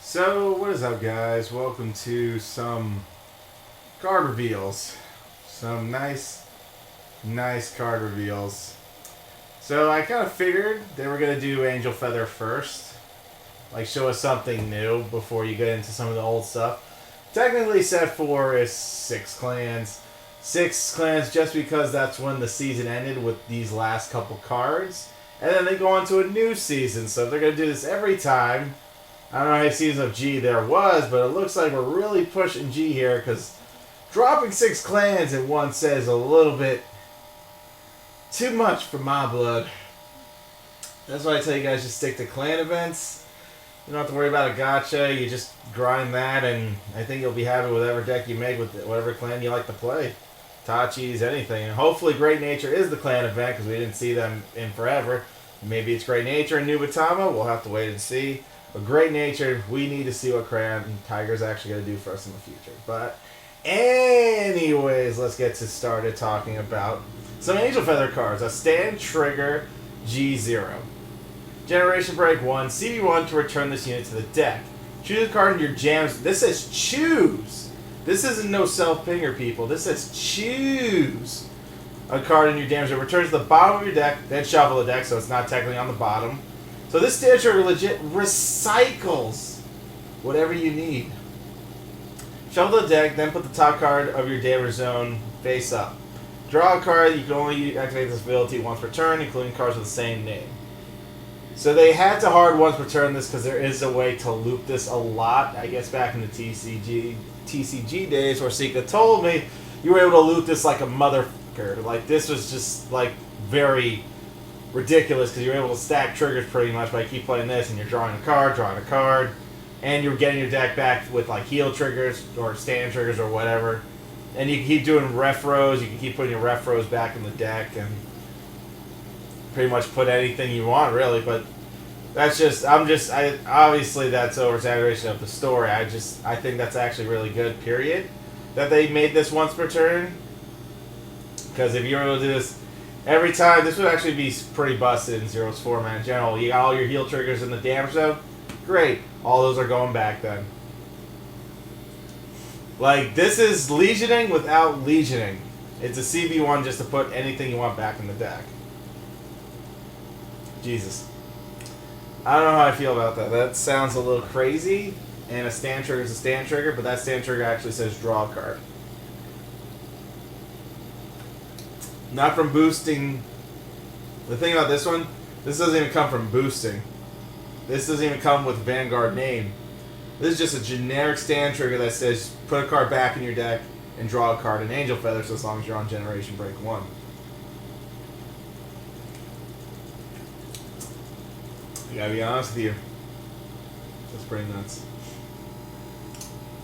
So, what is up, guys? Welcome to some card reveals. Some nice card reveals. So, I kind of figured they were going to do Angel Feather first. Like, show us something new before you get into some of the old stuff. Technically, set 4 is 6 clans. 6 clans just because that's when the season ended with these last couple cards. And then they go on to a new season. So, if they're going to do this every time, I don't know how many seasons of G there was, but it looks like we're really pushing G here because dropping 6 clans in one set is a little bit too much for my blood. That's why I tell you guys just stick to clan events. You don't have to worry about a gacha. You just grind that, and I think you'll be happy with whatever deck you make with whatever clan you like to play. Tachi's, anything. And hopefully Great Nature is the clan event because we didn't see them in forever. Maybe it's Great Nature and Nubatama. We'll have to wait and see. But Great Nature, we need to see what Crayon Tiger's actually going to do for us in the future. But anyways, let's get started talking about some Angel Feather cards. A Stand Trigger G0. Generation Break 1, CB1 to return this unit to the deck. Choose a card in your jams. This says choose. This isn't no self-pinger, people. This says choose a card in your jams. It returns to the bottom of your deck, then shuffle the deck, so it's not technically on the bottom. So this Stand Trigger legit recycles whatever you need. Shuffle the deck, then put the top card of your damage zone face up. Draw a card. You can only activate this ability once per turn, including cards with the same name. So they had to hard once per turn this because there is a way to loop this a lot. I guess back in the TCG days where Sika told me you were able to loop this like a motherfucker. Like this was just like very ridiculous because you're able to stack triggers pretty much by keep playing this and you're drawing a card, and you're getting your deck back with like heal triggers or stand triggers or whatever. And you can keep doing ref rows, you can keep putting your ref rows back in the deck and pretty much put anything you want really, but that's just, obviously that's over-exaggeration of the story. I think that's actually really good, period, that they made this once per turn. Because if you're able to do this every time, this would actually be pretty busted in Zero's format in general. You got all your heal triggers in the damage zone. Great. All those are going back then. Like, this is Legioning without Legioning. It's a CB1 just to put anything you want back in the deck. Jesus. I don't know how I feel about that. That sounds a little crazy. And a stand trigger is a stand trigger, but that stand trigger actually says draw a card. Not from boosting. The thing about this one, this doesn't even come from boosting. This doesn't even come with Vanguard name. This is just a generic stand trigger that says put a card back in your deck and draw a card in Angel Feather, so as long as you're on Generation Break 1. I gotta be honest with you. That's pretty nuts.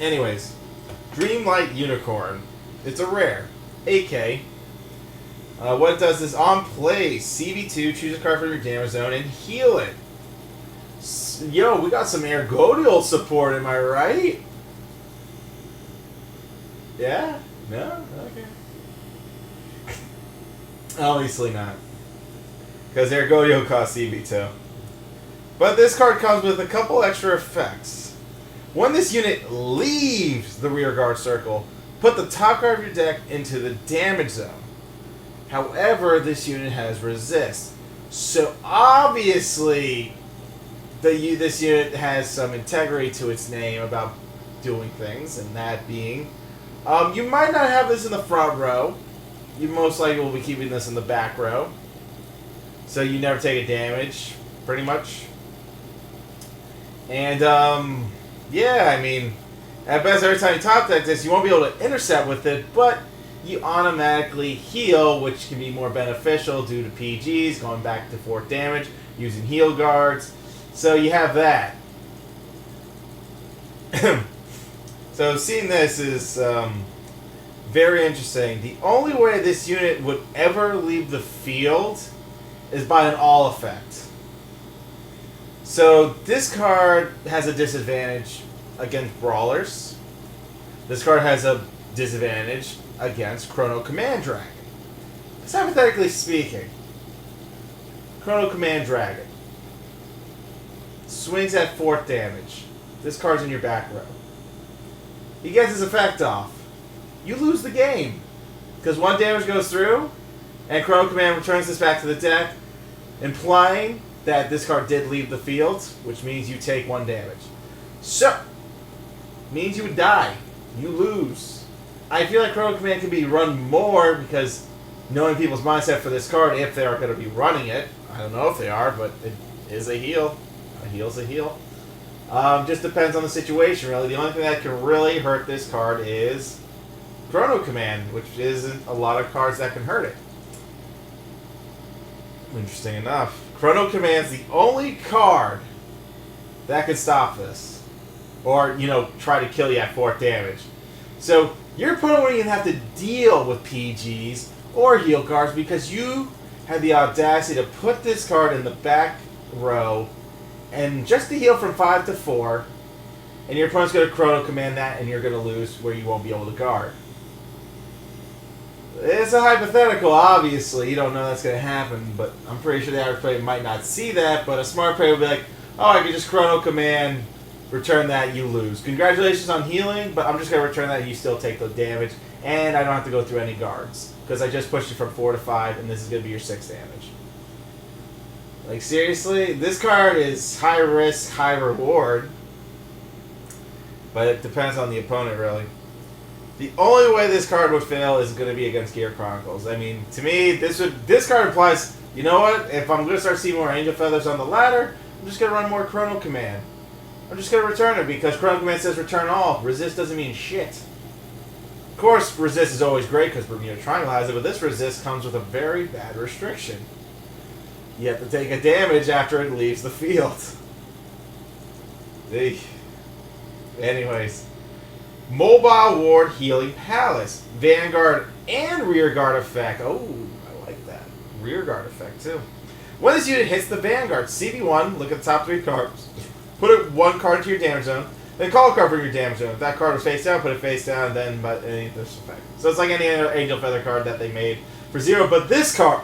Anyways, Dreamlight Unicorn. It's a rare. AK. What it does is on play, CB2, choose a card from your damage zone and heal it. Yo, we got some Ergodial support, am I right? Yeah? No? Okay. Obviously not. Because Ergodial costs CB2. But this card comes with a couple extra effects. When this unit leaves the rear guard circle, put the top card of your deck into the damage zone. However, this unit has resist. So obviously, this unit has some integrity to its name about doing things, and that being, you might not have this in the front row. You most likely will be keeping this in the back row. So you never take a damage, pretty much. And, yeah, I mean, at best, every time you top deck this, you won't be able to intercept with it, but you automatically heal, which can be more beneficial due to PGs, going back to 4th damage, using heal guards. So you have that. So seeing this is very interesting. The only way this unit would ever leave the field is by an all effect. So this card has a disadvantage against Brawlers. This card has a disadvantage against Chrono Command Dragon. Just hypothetically speaking, Chrono Command Dragon swings at 4th damage. This card's in your back row. He gets his effect off. You lose the game. Because 1 damage goes through, and Chrono Command returns this back to the deck, implying that this card did leave the field, which means you take 1 damage. So, means you would die. You lose. I feel like Chrono Command can be run more because knowing people's mindset for this card, if they are going to be running it, I don't know if they are, but it is a heal. A heal's a heal. Just depends on the situation, really. The only thing that can really hurt this card is Chrono Command, which isn't a lot of cards that can hurt it. Interesting enough. Chrono Command's the only card that can stop this. Or, you know, try to kill you at 4th damage. So, your opponent won't even have to deal with PGs or heal cards because you had the audacity to put this card in the back row and just to heal from 5 to 4, and your opponent's going to Chrono Command that and you're going to lose where you won't be able to guard. It's a hypothetical, obviously. You don't know that's going to happen, but I'm pretty sure the average player might not see that, but a smart player will be like, oh, I can just Chrono Command, return that, you lose. Congratulations on healing, but I'm just going to return that and you still take the damage, and I don't have to go through any guards, because I just pushed you from 4 to 5, and this is going to be your 6 damage. Like, seriously? This card is high risk, high reward, but it depends on the opponent, really. The only way this card would fail is going to be against Gear Chronicles. I mean, to me, this card implies, you know what? If I'm going to start seeing more Angel Feathers on the ladder, I'm just going to run more Chrono Command. I'm just going to return it because Chrono Command says return all. Resist doesn't mean shit. Of course, resist is always great because Bermuda Triangle has it, but this resist comes with a very bad restriction. You have to take a damage after it leaves the field. Anyways. Mobile Ward Healing Palace. Vanguard and Rearguard effect. Oh, I like that. Rearguard effect, too. When this unit hits the Vanguard, CB1, look at the top 3 cards. Put 1 card into your damage zone. Then call a card from your damage zone. If that card was face down, put it face down, then but any this effect. So it's like any other Angel Feather card that they made for 0. But this card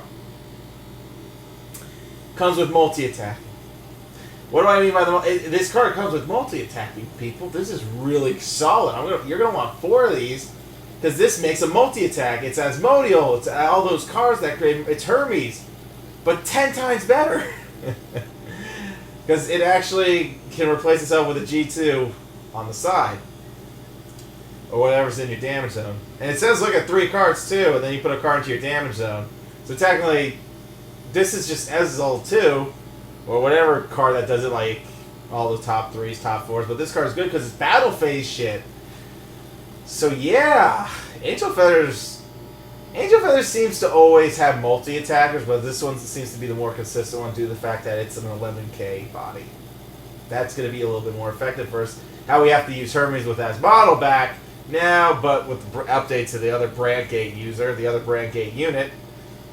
comes with multi-attacking. What do I mean by this card comes with multi-attacking, people? This is really solid. You're going to want 4 of these because this makes a multi-attack. It's Asmodeal. It's all those cards that create... It's Hermes, but 10 times better. Because it actually can replace itself with a G2 on the side. Or whatever's in your damage zone. And it says look at 3 cards too, and then you put a card into your damage zone. So technically, this is just Ezreal 2, or whatever card that does it, like all the top 3s, top 4s. But this card is good because it's battle phase shit. So yeah, Angel Feathers seems to always have multi-attackers, but this one seems to be the more consistent one due to the fact that it's an 11k body. That's going to be a little bit more effective versus how we have to use Hermes with Asmodeal back now, but with the update to the other Brandgate user, the other Brandgate unit,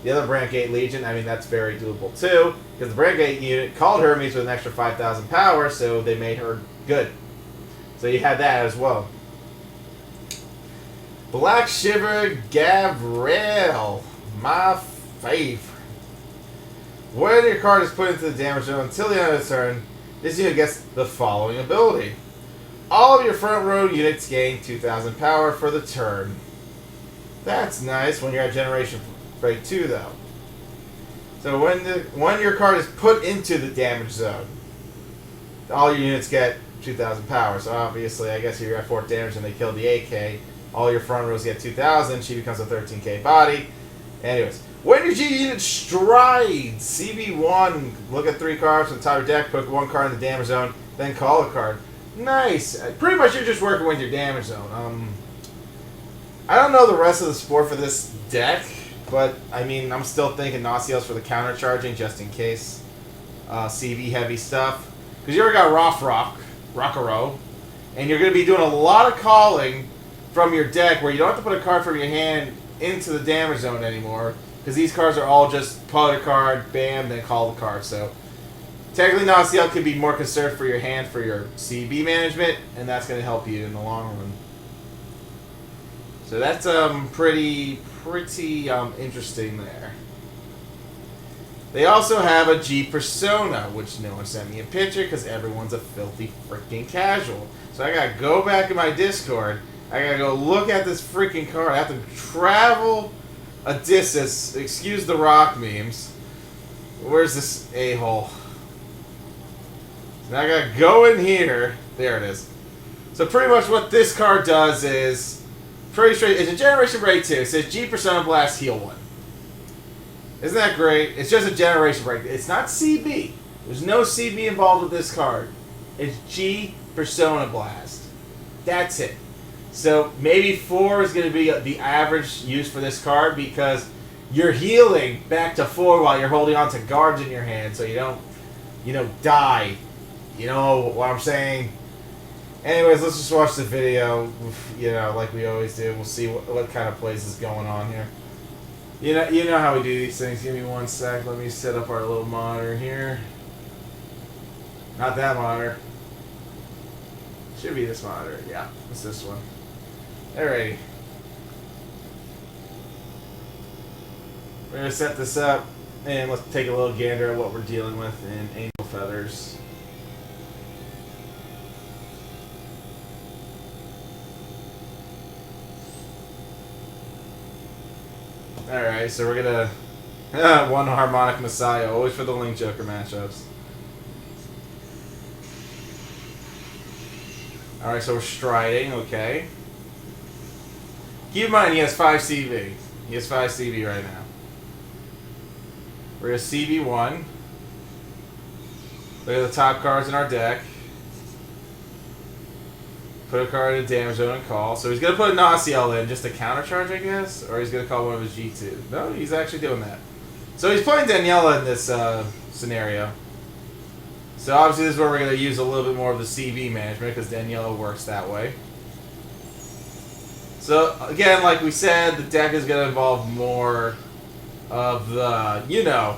the other Brandgate Legion. I mean, that's very doable too, because the Brandgate unit called Hermes with an extra 5,000 power, so they made her good. So you had that as well. Black Shiver Gavrail, my favorite. When your card is put into the damage zone until the end of the turn, this unit gets the following ability. All of your front row units gain 2,000 power for the turn. That's nice when you're at Generation Break 2, though. So when your card is put into the damage zone, all your units get 2,000 power. So obviously, I guess you're at 4th damage and they killed the 8k. All your front rows get 2,000. She becomes a 13k body. Anyways, when your G unit strides, CB1, look at 3 cards from the top of your deck, put 1 card in the damage zone, then call a card. Nice. Pretty much you're just working with your damage zone. I don't know the rest of the support for this deck, but I mean, I'm still thinking Nauseos for the counter charging just in case. CV heavy stuff. Because you already got Rockaro, and you're going to be doing a lot of calling from your deck where you don't have to put a card from your hand into the damage zone anymore, because these cards are all just pull a card, bam, then call the card. So technically Nauseal could be more conserved for your hand for your CB management, and that's going to help you in the long run. So that's pretty interesting there. They also have a G Persona, which no one sent me a picture because everyone's a filthy freaking casual. So I gotta go back in my Discord. I gotta go look at this freaking card. I have to travel a distance. Excuse the rock memes. Where's this a-hole? So now I gotta go in here. There it is. So pretty much what this card does is pretty straight. It's a Generation Break 2. It says G Persona Blast Heal 1. Isn't that great? It's just a Generation Break. It's not CB. There's no CB involved with this card. It's G Persona Blast. That's it. So maybe 4 is going to be the average use for this card because you're healing back to 4 while you're holding on to guards in your hand so you don't, die. You know what I'm saying? Anyways, let's just watch the video, like we always do. We'll see what kind of plays is going on here. You know how we do these things. Give me 1 sec. Let me set up our little monitor here. Not that monitor. Should be this monitor. Yeah, it's this one. Alrighty. We're going to set this up, and let's take a little gander at what we're dealing with in Angel Feathers. Alright, so we're going to... one Harmonic Messiah, always for the Link Joker matchups. Alright, so we're striding, okay. Keep in mind, he has 5 CV. He has 5 CV right now. We're going to CB1. Look at the top cards in our deck. Put a card in a damage zone and call. So he's going to put a Naciel in just to countercharge, I guess? Or he's going to call one of his G2. No, he's actually doing that. So he's playing Daniela in this scenario. So obviously this is where we're going to use a little bit more of the CV management because Daniela works that way. So again, like we said, the deck is going to involve more of the,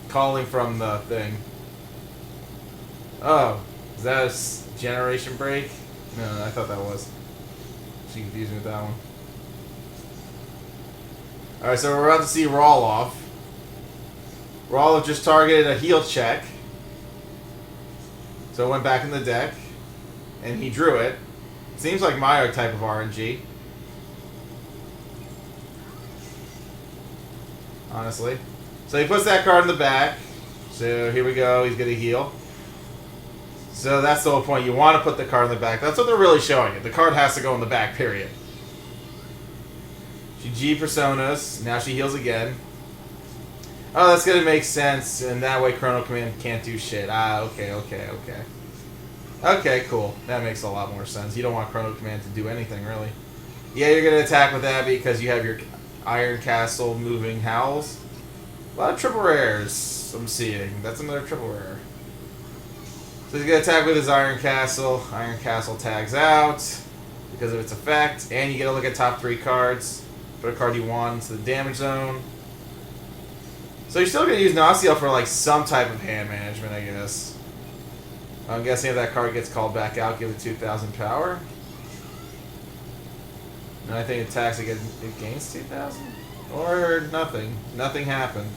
calling from the thing. Oh, is that a Generation Break? No, I thought that was. She confused me with that one. Alright, so we're about to see Roloff. Roloff just targeted a heal check. So it went back in the deck. And he drew it. Seems like my type of RNG. Honestly. So he puts that card in the back. So here we go. He's going to heal. So that's the whole point. You want to put the card in the back. That's what they're really showing it. The card has to go in the back, period. She G Personas. Now she heals again. Oh, that's going to make sense. And that way Chrono Command can't do shit. Ah, okay. Okay, cool. That makes a lot more sense. You don't want Chrono Command to do anything, really. Yeah, you're going to attack with that because you have your Iron Castle moving Howls. A lot of triple rares I'm seeing. That's another triple rare. So he's going to attack with his Iron Castle. Iron Castle tags out because of its effect. And you get to look at top 3 cards. Put a card you want into the damage zone. So you're still going to use Naciel for like some type of hand management, I guess. I'm guessing if that card gets called back out, give it 2,000 power. And I think it attacks again, it gains 2,000? Or nothing. Nothing happened.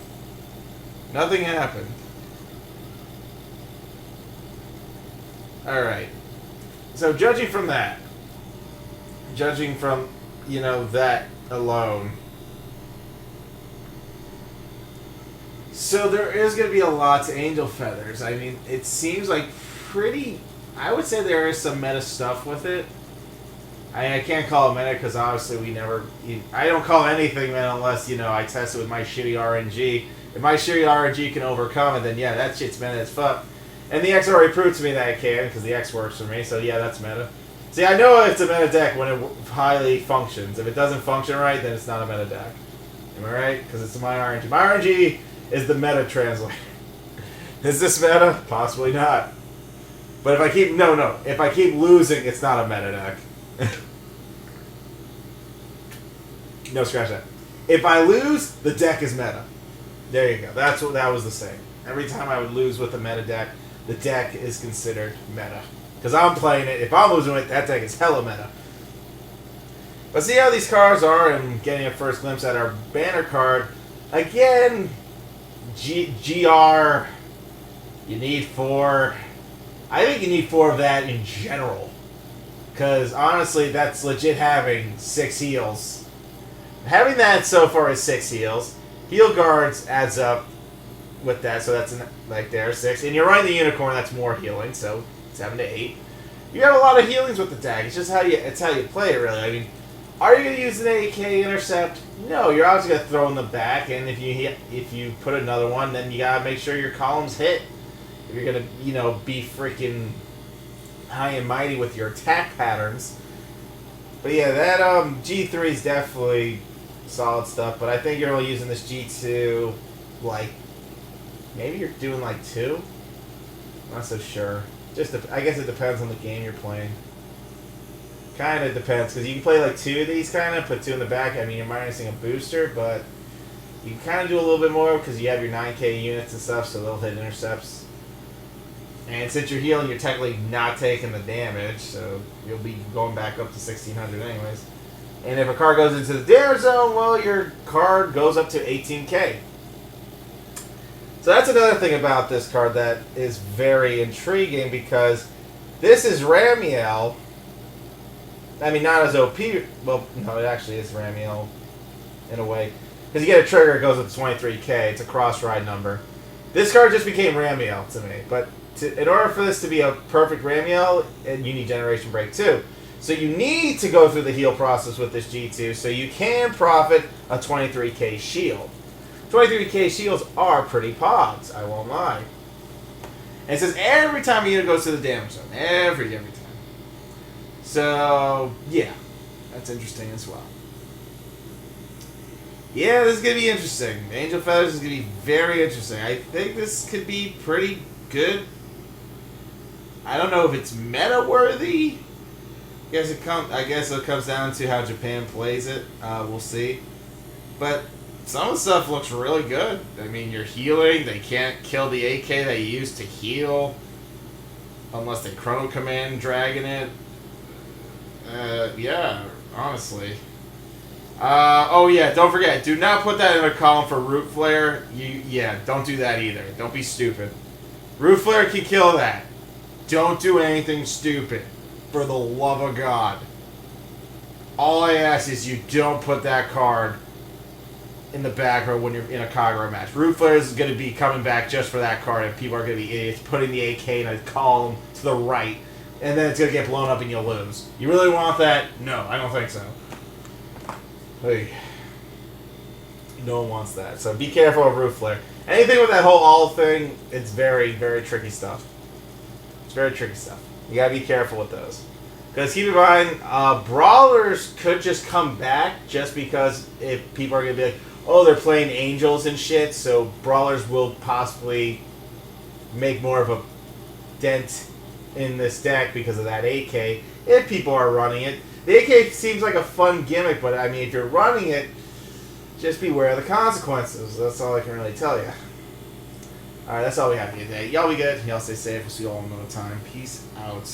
Nothing happened. Alright. So judging from that, that alone, so there is going to be a lot to Angel Feathers. I mean, it seems like I would say there is some meta stuff with it. I can't call it meta because obviously I don't call anything meta unless, I test it with my shitty RNG. If my shitty RNG can overcome it, then yeah, that shit's meta as fuck. And the X already proved to me that it can because the X works for me, so yeah, that's meta. See, I know it's a meta deck when it highly functions. If it doesn't function right, then it's not a meta deck. Am I right? Because it's my RNG. My RNG is the meta translator. Is this meta? Possibly not. But if I keep... No. If I keep losing, it's not a meta deck. No, scratch that. If I lose, the deck is meta. There you go. That was the same. Every time I would lose with a meta deck, the deck is considered meta. Because I'm playing it. If I'm losing it, that deck is hella meta. But see how these cards are and getting a first glimpse at our banner card. Again, GR, you need 4. I think you need 4 of that in general. Because honestly, that's legit having 6 heals. Having that so far is 6 heals. Heal guards adds up with that, so that's like there 6. And you're running the unicorn, that's more healing, so 7 to 8. You have a lot of healings with the deck. It's just how you play it, really. I mean, are you going to use an AK intercept? No, you're always going to throw in the back, and if you put another one, then you got to make sure your columns hit. If you're going to, be freaking high and mighty with your attack patterns. But yeah, that G3 is definitely solid stuff, but I think you're only using this G2, like, maybe you're doing like 2? I'm not so sure. I guess it depends on the game you're playing. Kind of depends, because you can play like 2 of these, kind of, put 2 in the back. I mean, you're minusing a booster, but you can kind of do a little bit more because you have your 9K units and stuff, so they'll hit intercepts. And since you're healing, you're technically not taking the damage, so you'll be going back up to 1600 anyways. And if a card goes into the damage zone, well, your card goes up to 18K. So that's another thing about this card that is very intriguing, because this is Rafael. I mean, not as OP. Well, no, it actually is Rafael in a way. Because you get a trigger, it goes up to 23K. It's a cross-ride number. This card just became Rafael to me. But in order for this to be a perfect Rafael, you need Generation Break 2. So you need to go through the heal process with this G2 so you can profit a 23K shield. 23K shields are pretty pogs, I won't lie. And it says every time a unit goes to the damage zone. Every time. So, yeah. That's interesting as well. Yeah, this is going to be interesting. Angel Feathers is going to be very interesting. I think this could be pretty good. I don't know if it's meta-worthy. I guess it comes down to how Japan plays it. We'll see. But some of the stuff looks really good. I mean, you're healing. They can't kill the AK they used to heal. Unless they Chrono Command Dragon it. Yeah, honestly. Oh yeah, don't forget. Do not put that in a column for Root Flare. Yeah, don't do that either. Don't be stupid. Root Flare can kill that. Don't do anything stupid. For the love of God. All I ask is you don't put that card in the back row when you're in a Kagura match. Root Flare is going to be coming back just for that card, and people are going to be idiots putting the AK in a column to the right, and then it's going to get blown up and you'll lose. You really want that? No, I don't think so. Hey. No one wants that. So be careful of Root Flare. Anything with that whole all thing, it's very, very tricky stuff. It's very tricky stuff. You gotta be careful with those. Because keep in mind, Brawlers could just come back just because if people are gonna be like, oh, they're playing Angels and shit, so Brawlers will possibly make more of a dent in this deck because of that AK, if people are running it. The AK seems like a fun gimmick, but I mean, if you're running it, just beware of the consequences. That's all I can really tell you. Alright, that's all we have for you today. Y'all be good. Y'all stay safe. We'll see you all another time. Peace out.